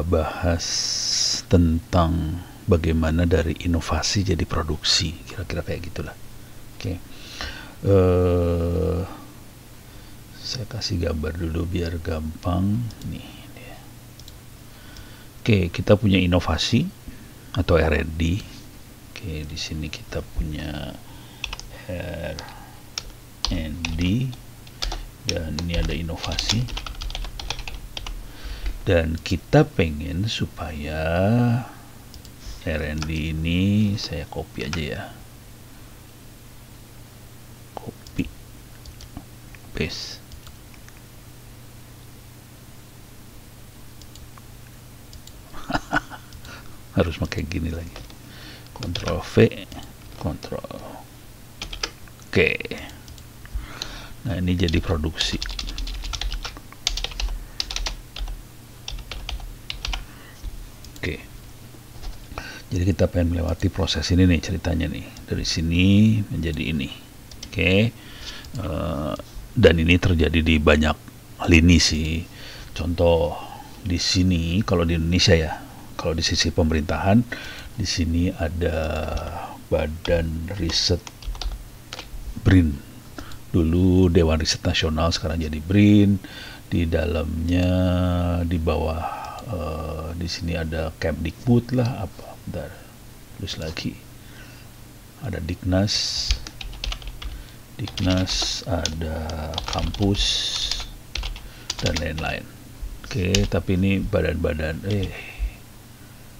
kita bahas tentang bagaimana dari inovasi jadi produksi, kira-kira kayak gitulah. Oke. Saya kasih gambar dulu biar gampang. Nih dia. Oke, kita punya inovasi atau R&D. Oke, di sini kita punya R&D dan ini ada inovasi. Dan kita pengen supaya R&D ini saya copy aja ya. Copy. Paste. Harus pakai gini lagi. Ctrl V, Ctrl. Oke. Nah, ini jadi produksi. Oke. Jadi kita pengen melewati proses ini nih ceritanya nih. Dari sini menjadi ini. Oke. Dan ini terjadi di banyak lini sih. Contoh di sini kalau di Indonesia ya. Kalau di sisi pemerintahan, di sini ada Badan Riset BRIN. Dulu Dewan Riset Nasional, sekarang jadi BRIN. Di dalamnya di bawah di sini ada Kemdikbud lah, apa? Bentar, terus lagi ada Diknas, ada kampus dan lain-lain. Oke, tapi ini badan-badan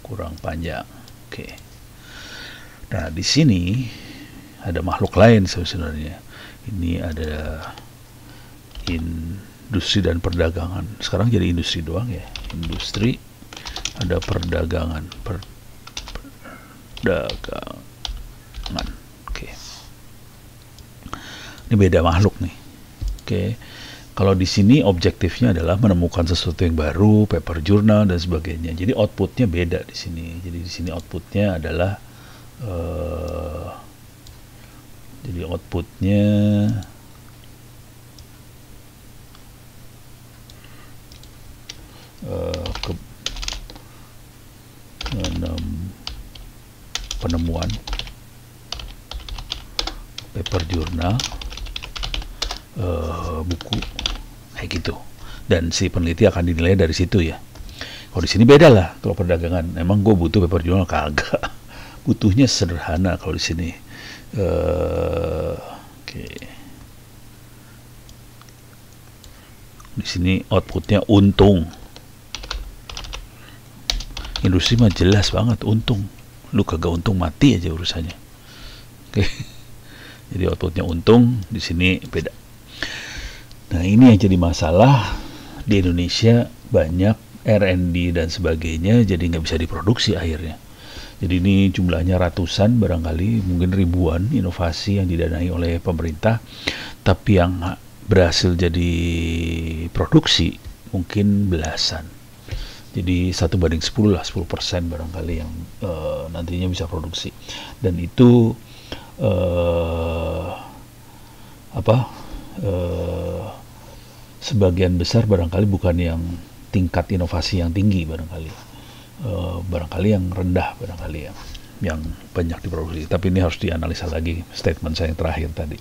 kurang panjang. Oke. Nah, di sini ada makhluk lain sebenarnya. Ini ada industri dan perdagangan. Sekarang jadi industri doang ya. Industri, ada perdagangan. Perdagangan. Oke. Ini beda makhluk nih. Oke. Kalau di sini objektifnya adalah menemukan sesuatu yang baru, paper journal dan sebagainya. Jadi outputnya beda di sini. Jadi di sini outputnya adalah jadi outputnya penemuan paper journal, buku kayak gitu, dan si peneliti akan dinilai dari situ ya. Kalau di sini beda lah. Kalau perdagangan, emang gue butuh paper journal? Kagak. Butuhnya sederhana kalau di sini. Oke. Di sini outputnya untung. Industri mah jelas banget untung. Lu kagak untung mati aja urusannya. Oke. Jadi outputnya untung, di sini beda. Nah, ini yang jadi masalah di Indonesia, banyak R&D dan sebagainya jadi nggak bisa diproduksi akhirnya. Jadi ini jumlahnya ratusan, barangkali mungkin ribuan inovasi yang didanai oleh pemerintah, tapi yang berhasil jadi produksi mungkin belasan. Jadi 1/10 lah, 10% barangkali yang nantinya bisa produksi. Dan itu sebagian besar barangkali bukan yang tingkat inovasi yang tinggi, barangkali yang rendah, barangkali yang banyak diproduksi. Tapi ini harus dianalisa lagi statement saya yang terakhir tadi.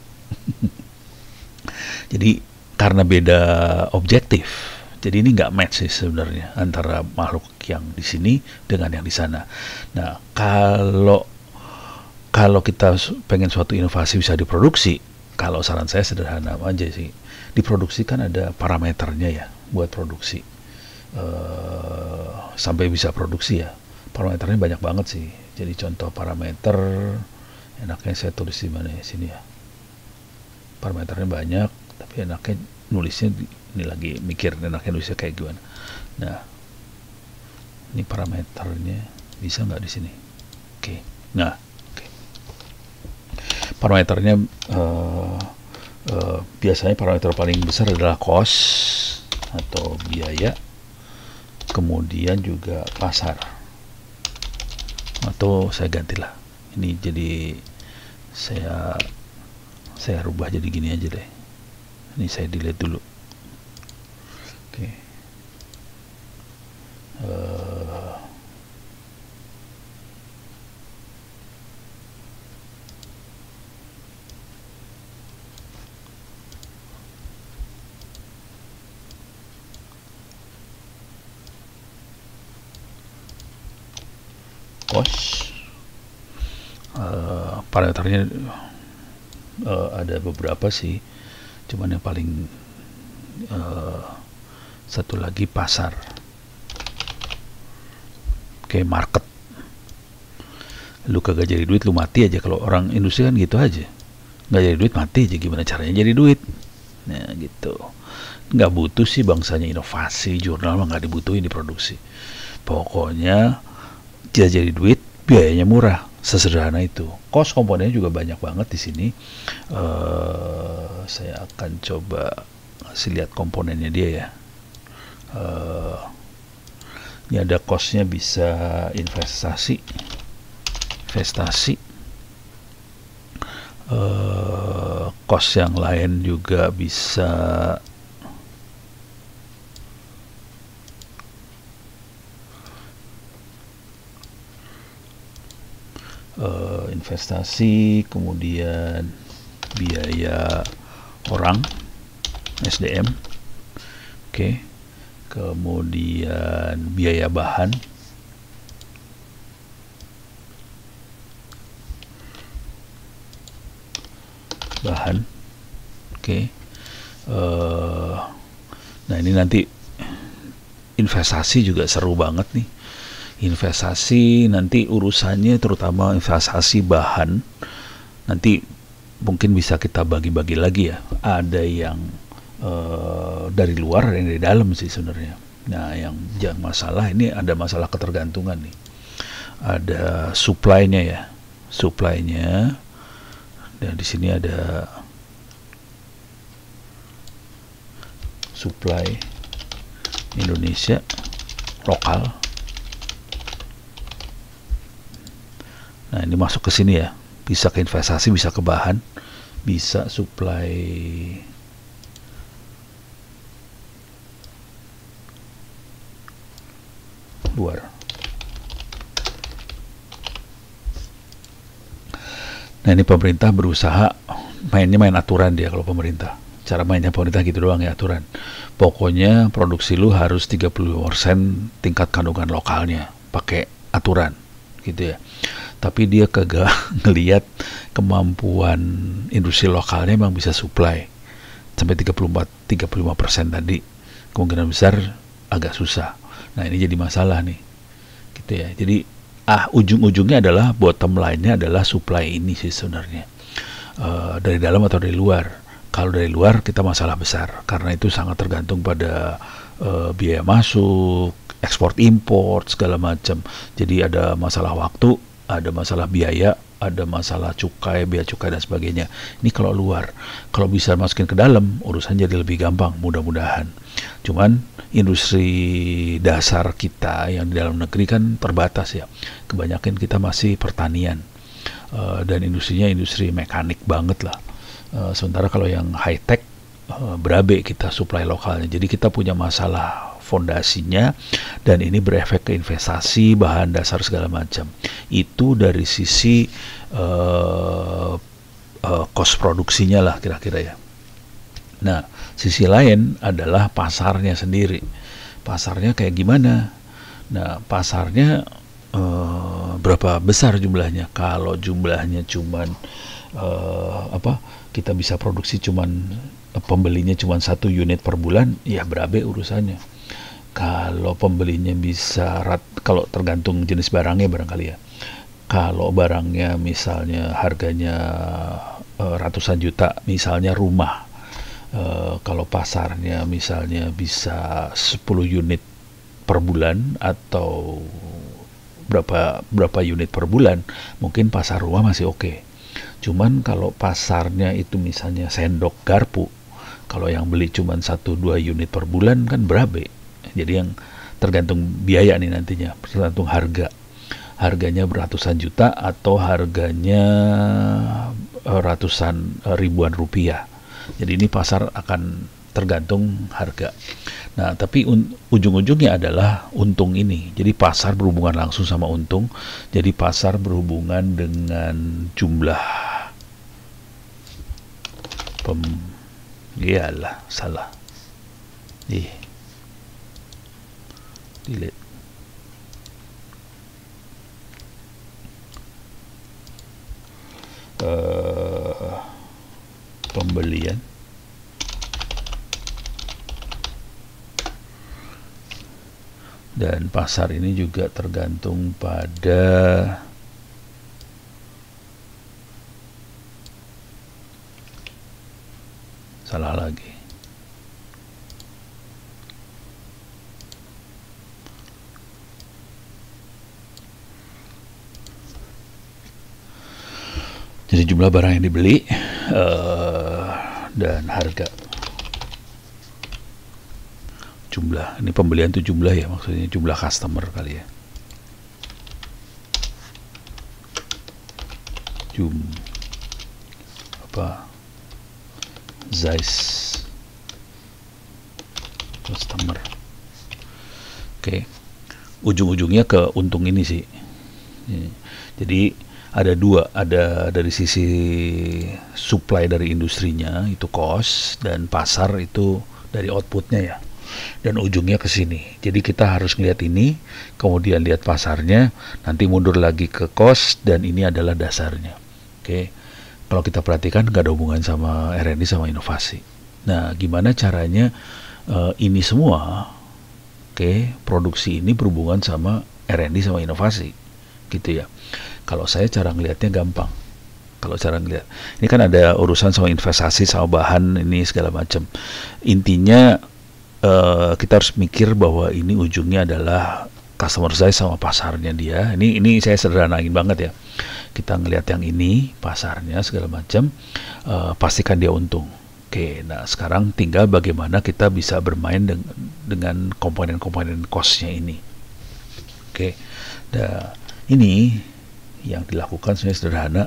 Jadi karena beda objektif, jadi ini nggak match sih sebenarnya antara makhluk yang di sini dengan yang di sana. Nah, kalau kita pengen suatu inovasi bisa diproduksi, kalau saran saya sederhana aja sih, diproduksi kan ada parameternya ya buat produksi. Sampai bisa produksi ya, parameternya banyak banget sih. Jadi contoh parameter, enaknya saya tulis di mana ya, sini ya. Parameternya banyak, tapi enaknya nulisnya ini lagi mikir enaknya nulisnya kayak gimana. Nah, ini parameternya bisa nggak di sini? Oke. Nah, parameternya biasanya parameter paling besar adalah cost atau biaya, kemudian juga pasar, atau saya gantilah ini jadi saya rubah jadi gini aja deh. Ini saya delete dulu. Oke. cost. Parameternya ada beberapa sih, cuman yang paling satu lagi pasar. Kayak market, lu kagak jadi duit lu mati aja. Kalau orang industri kan gitu aja, nggak jadi duit mati aja, gimana caranya jadi duit. Nah gitu, nggak butuh sih bangsanya inovasi, jurnal mah nggak dibutuhin di produksi. Pokoknya dia jadi duit, biayanya murah, sesederhana itu. Cost komponennya juga banyak banget di sini. Saya akan coba kasih lihat komponennya dia ya. Ini ada costnya, bisa investasi, cost yang lain juga bisa investasi, kemudian biaya orang, SDM, oke. Kemudian biaya bahan, oke. Nah ini nanti investasi juga seru banget nih. Investasi nanti urusannya, terutama investasi bahan, nanti mungkin bisa kita bagi-bagi lagi ya. Ada yang dari luar, ada yang dari dalam sih sebenarnya. Nah yang jangan masalah, ini ada masalah ketergantungan nih. Ada supply-nya ya, dan di sini ada supply Indonesia lokal. Nah ini masuk ke sini ya, bisa ke investasi, bisa ke bahan, bisa supply luar. Nah ini pemerintah berusaha main aturan dia. Kalau pemerintah, cara mainnya pemerintah gitu doang ya, aturan. Pokoknya produksi lu harus 30% tingkat kandungan lokalnya, pakai aturan gitu ya. Tapi dia kagak ngelihat kemampuan industri lokalnya emang bisa supply sampai 35% tadi. Kemungkinan besar agak susah. Nah ini jadi masalah nih gitu ya. Jadi ujung-ujungnya adalah, bottom line-nya adalah supply ini sih sebenarnya, dari dalam atau dari luar. Kalau dari luar kita masalah besar, karena itu sangat tergantung pada biaya masuk, ekspor import segala macam. Jadi ada masalah waktu, ada masalah biaya, ada masalah cukai, biaya cukai dan sebagainya. Ini kalau luar. Kalau bisa masukin ke dalam, urusan jadi lebih gampang, mudah-mudahan. Cuman industri dasar kita yang di dalam negeri kan terbatas ya. Kebanyakan kita masih pertanian, dan industrinya industri mekanik banget lah. Sementara kalau yang high tech, berabe kita supply lokalnya. Jadi kita punya masalah fondasinya, dan ini berefek ke investasi, bahan dasar segala macam. Itu dari sisi cost produksinya lah kira-kira ya. Nah, sisi lain adalah pasarnya sendiri. Pasarnya kayak gimana? Nah, pasarnya berapa besar jumlahnya? Kalau jumlahnya cuman kita bisa produksi cuman, pembelinya cuman 1 unit per bulan, ya berabe urusannya. Kalau pembelinya bisa kalau tergantung jenis barangnya barangkali ya. Kalau barangnya misalnya harganya ratusan juta, misalnya rumah, kalau pasarnya misalnya bisa 10 unit per bulan atau berapa unit per bulan, mungkin pasar rumah masih oke. Cuman kalau pasarnya itu misalnya sendok garpu, kalau yang beli cuman 1-2 unit per bulan kan berabe. Jadi yang tergantung biaya nih nantinya, tergantung harganya beratusan juta atau harganya ratusan ribuan rupiah. Jadi ini pasar akan tergantung harga. Nah, tapi ujung-ujungnya adalah untung ini. Jadi pasar berhubungan langsung sama untung. Jadi pasar berhubungan dengan jumlah iyalah, salah. Delete. pembelian. Dan pasar ini juga tergantung pada salah lagi. Jadi jumlah barang yang dibeli dan harga. Jumlah, ini pembelian itu jumlah ya, maksudnya jumlah customer kali ya. Size customer. Oke. Ujung-ujungnya ke untung ini sih. Jadi ada dua, ada dari sisi supply dari industrinya itu cost, dan pasar itu dari outputnya ya. Dan ujungnya ke sini. Jadi kita harus melihat ini, kemudian lihat pasarnya, nanti mundur lagi ke cost, dan ini adalah dasarnya. Oke. Kalau kita perhatikan nggak ada hubungan sama R&D sama inovasi. Nah, gimana caranya ini semua, produksi ini berhubungan sama R&D sama inovasi, gitu ya. Kalau saya cara ngelihatnya gampang. Kalau cara ngelihat, ini kan ada urusan sama investasi, sama bahan ini segala macam. Intinya kita harus mikir bahwa ini ujungnya adalah customer size sama pasarnya dia. Ini saya sederhanain banget ya. Kita ngelihat yang ini, pasarnya segala macam, pastikan dia untung. Oke, nah sekarang tinggal bagaimana kita bisa bermain dengan komponen-komponen cost-nya ini. Oke, nah ini yang dilakukan sebenarnya sederhana.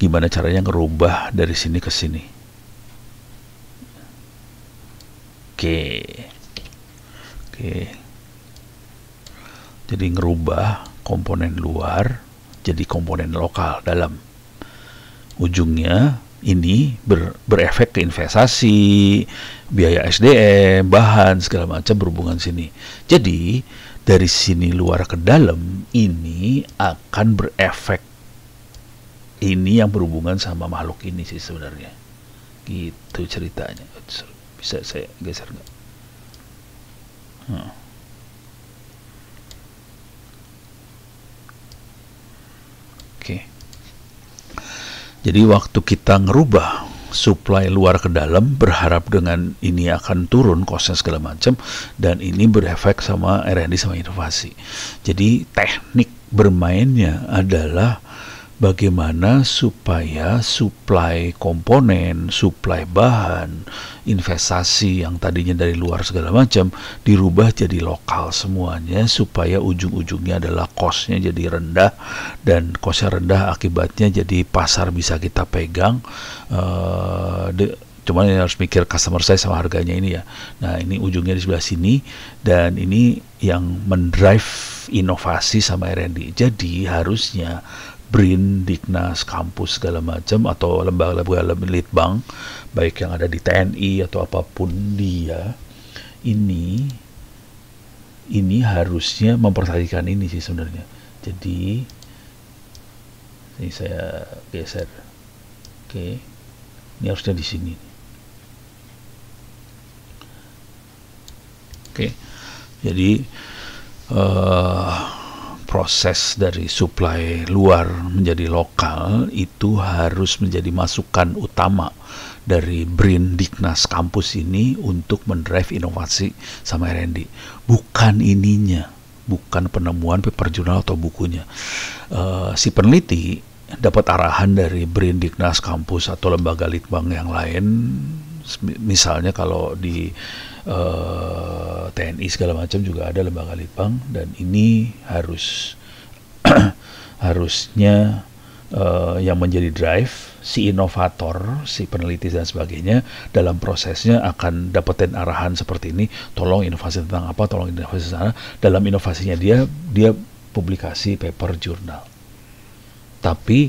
Gimana caranya ngerubah dari sini ke sini. Oke. Jadi ngerubah komponen luar jadi komponen lokal dalam. Ujungnya ini berefek ke investasi, biaya SDM, bahan segala macam berhubungan sini. Jadi dari sini luar ke dalam ini akan berefek. Ini yang berhubungan sama makhluk ini sih sebenarnya. Gitu ceritanya. Bisa saya geser nggak? Oke. Jadi waktu kita ngerubah supply luar ke dalam, berharap dengan ini akan turun costnya segala macam, dan ini berefek sama R&D sama inovasi. Jadi teknik bermainnya adalah bagaimana supaya supply komponen, supply bahan, investasi yang tadinya dari luar segala macam dirubah jadi lokal semuanya, supaya ujung-ujungnya adalah cost-nya jadi rendah, dan cost-nya rendah akibatnya jadi pasar bisa kita pegang. Cuman harus mikir customer size sama harganya ini ya. Nah ini ujungnya di sebelah sini, dan ini yang mendrive inovasi sama R&D. Jadi harusnya BRIN, Diknas, kampus segala macam, atau lembaga-lembaga litbang baik yang ada di TNI atau apapun dia, ini harusnya memperhatikan ini sih sebenarnya. Jadi ini saya geser. Oke. Ini harusnya di sini. Oke. Jadi proses dari supply luar menjadi lokal itu harus menjadi masukan utama dari BRIN, Diknas, kampus ini untuk mendrive inovasi sama R&D. Bukan ininya, bukan penemuan paper jurnal atau bukunya. Si peneliti dapat arahan dari BRIN, Diknas, kampus atau lembaga litbang yang lain. Misalnya kalau di TNI segala macam juga ada lembaga litbang, dan ini harusnya yang menjadi drive si inovator, si peneliti dan sebagainya dalam prosesnya akan dapetin arahan seperti ini. Tolong inovasi tentang apa, tolong inovasi sana. Dalam inovasinya dia publikasi paper jurnal. Tapi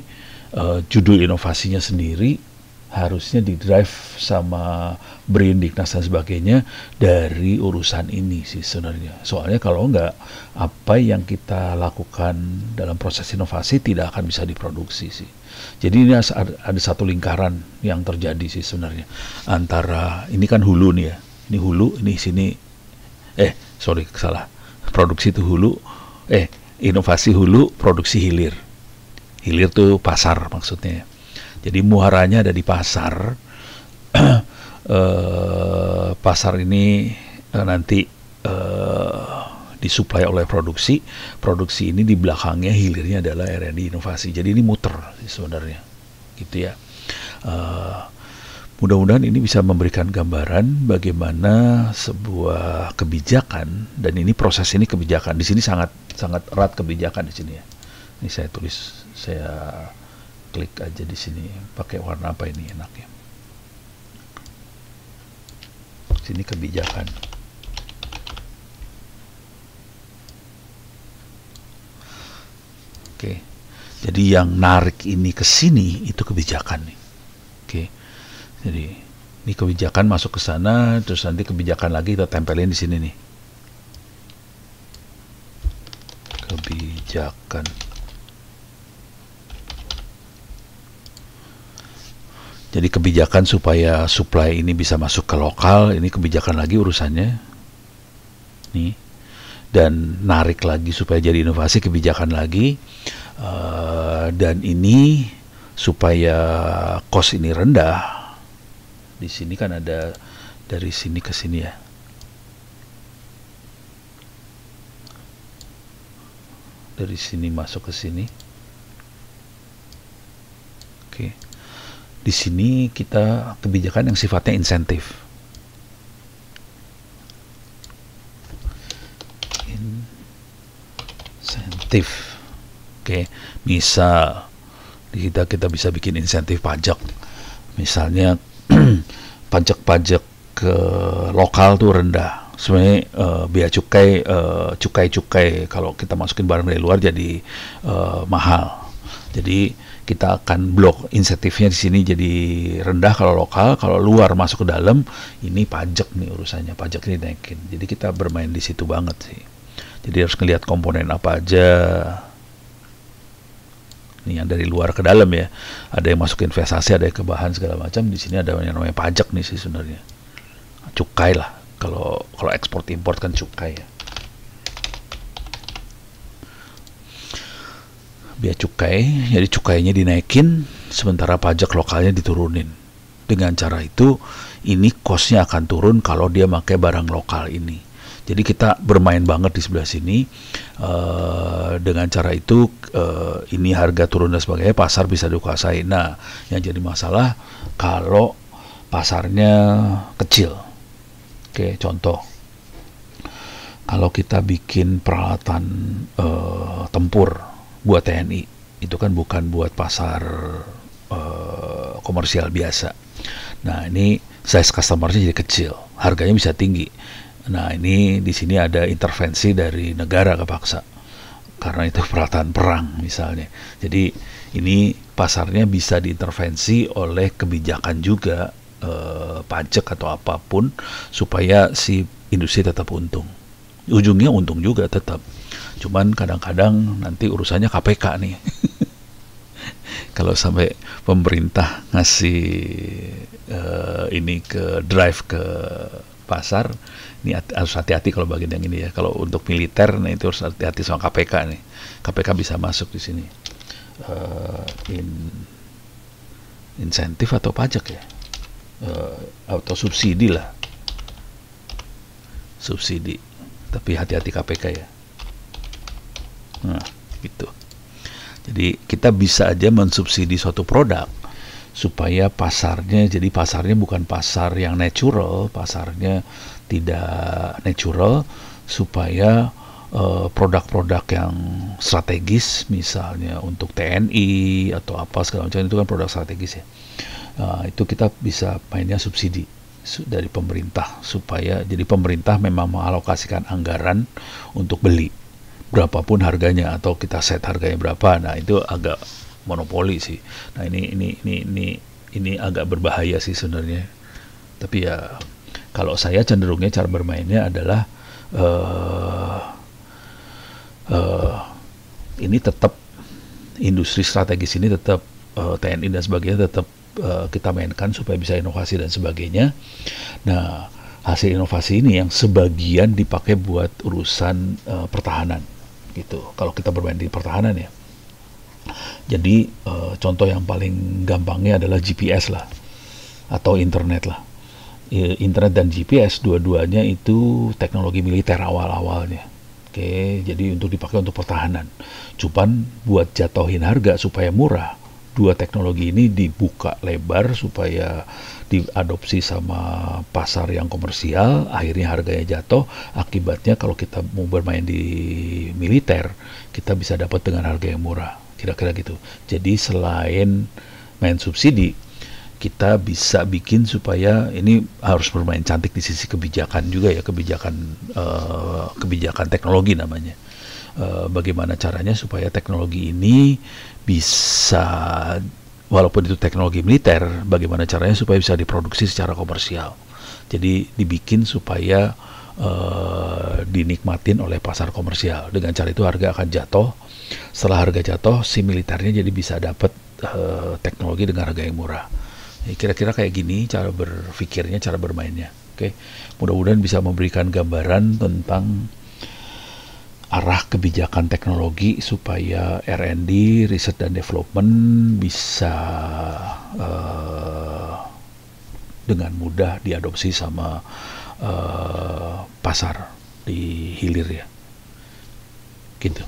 judul inovasinya sendiri harusnya di drive sama BRIN, Diknas dan sebagainya dari urusan ini sih sebenarnya. Soalnya kalau enggak, apa yang kita lakukan dalam proses inovasi tidak akan bisa diproduksi sih. Jadi ini ada satu lingkaran yang terjadi sih sebenarnya antara ini kan hulu nih ya, ini hulu, ini sini, sorry salah, produksi itu hulu, inovasi hulu, produksi hilir. Hilir tuh pasar maksudnya. Jadi muaranya ada di pasar. Pasar ini nanti disuplai oleh produksi. Produksi ini di belakangnya hilirnya adalah R&D inovasi. Jadi ini muter sebenarnya, gitu ya. Mudah-mudahan ini bisa memberikan gambaran bagaimana sebuah kebijakan, dan ini proses ini kebijakan. Di sini sangat sangat erat kebijakan di sini ya. Ini saya tulis, saya klik aja di sini. Pakai warna apa ini enaknya? Sini kebijakan. Oke. Jadi yang narik ini ke sini itu kebijakan nih. Oke. Jadi ini kebijakan masuk ke sana, terus nanti kebijakan lagi kita tempelin di sini nih. Kebijakan. Jadi kebijakan supaya supply ini bisa masuk ke lokal, ini kebijakan lagi urusannya. Nih. Dan narik lagi supaya jadi inovasi, kebijakan lagi. Dan ini supaya cost ini rendah. Di sini kan ada dari sini ke sini ya. Dari sini masuk ke sini. Oke. Di sini kita kebijakan yang sifatnya insentif. Insentif. Oke, misal kita bisa bikin insentif pajak. Misalnya pajak-pajak ke lokal tuh rendah. Sebenarnya biaya cukai kalau kita masukin barang dari luar jadi mahal. Jadi kita akan blok insentifnya di sini jadi rendah kalau lokal, kalau luar masuk ke dalam ini pajak nih urusannya, pajak ini naikin. Jadi kita bermain di situ banget sih. Jadi harus ngelihat komponen apa aja. Nih yang dari luar ke dalam ya. Ada yang masuk investasi, ada yang ke bahan segala macam. Di sini ada yang namanya pajak nih sih sebenarnya. Cukai lah. Kalau ekspor import kan cukai ya. Biaya cukai, jadi cukainya dinaikin, sementara pajak lokalnya diturunin. Dengan cara itu, ini cost-nya akan turun kalau dia pakai barang lokal ini. Jadi kita bermain banget di sebelah sini. Dengan cara itu, ini harga turun dan sebagainya, pasar bisa dikuasai. Nah, yang jadi masalah kalau pasarnya kecil. Oke, contoh. Kalau kita bikin peralatan tempur buat TNI, itu kan bukan buat pasar komersial biasa. Nah, ini size customer-nya jadi kecil, harganya bisa tinggi. Nah, ini di sini ada intervensi dari negara kepaksa karena itu peralatan perang misalnya. Jadi ini pasarnya bisa diintervensi oleh kebijakan juga, pajak atau apapun, supaya si industri tetap untung. Ujungnya untung juga tetap. Cuman kadang-kadang nanti urusannya KPK nih. Kalau sampai pemerintah ngasih ini ke drive ke pasar, ini harus hati-hati kalau bagian yang ini ya. Kalau untuk militer, nah itu harus hati-hati sama KPK nih. KPK bisa masuk di sini. Insentif atau pajak ya, atau subsidi lah. Subsidi. Tapi hati-hati KPK ya. Nah, gitu. Jadi kita bisa aja mensubsidi suatu produk supaya pasarnya, jadi pasarnya bukan pasar yang natural, pasarnya tidak natural, supaya produk-produk yang strategis, misalnya untuk TNI atau apa segala macam, itu kan produk strategis ya. Itu kita bisa mainnya subsidi dari pemerintah, supaya jadi pemerintah memang mengalokasikan anggaran untuk beli berapapun harganya, atau kita set harganya berapa. Nah, itu agak monopoli sih. Nah, ini ini agak berbahaya sih sebenarnya. Tapi ya kalau saya cenderungnya cara bermainnya adalah uh, uh, ini tetap industri strategis ini tetap TNI dan sebagainya tetap kita mainkan supaya bisa inovasi dan sebagainya. Nah, hasil inovasi ini yang sebagian dipakai buat urusan pertahanan gitu. Kalau kita bermain di pertahanan ya. Jadi contoh yang paling gampangnya adalah GPS lah atau internet lah. Internet dan GPS dua-duanya itu teknologi militer awal-awalnya. Oke, jadi untuk dipakai untuk pertahanan. Cuman buat jatuhin harga supaya murah, dua teknologi ini dibuka lebar supaya diadopsi sama pasar yang komersial, akhirnya harganya jatuh. Akibatnya kalau kita mau bermain di militer, kita bisa dapat dengan harga yang murah, kira-kira gitu. Jadi selain main subsidi, kita bisa bikin supaya ini harus bermain cantik di sisi kebijakan juga ya, kebijakan teknologi namanya. Bagaimana caranya supaya teknologi ini bisa, walaupun itu teknologi militer, bagaimana caranya supaya bisa diproduksi secara komersial. Jadi dibikin supaya dinikmatin oleh pasar komersial. Dengan cara itu harga akan jatuh. Setelah harga jatuh, si militernya jadi bisa dapat teknologi dengan harga yang murah. Kira-kira kayak gini cara berpikirnya, cara bermainnya. Oke, mudah-mudahan bisa memberikan gambaran tentang arah kebijakan teknologi supaya R&D, riset dan development bisa dengan mudah diadopsi sama pasar di hilir ya. Gitu.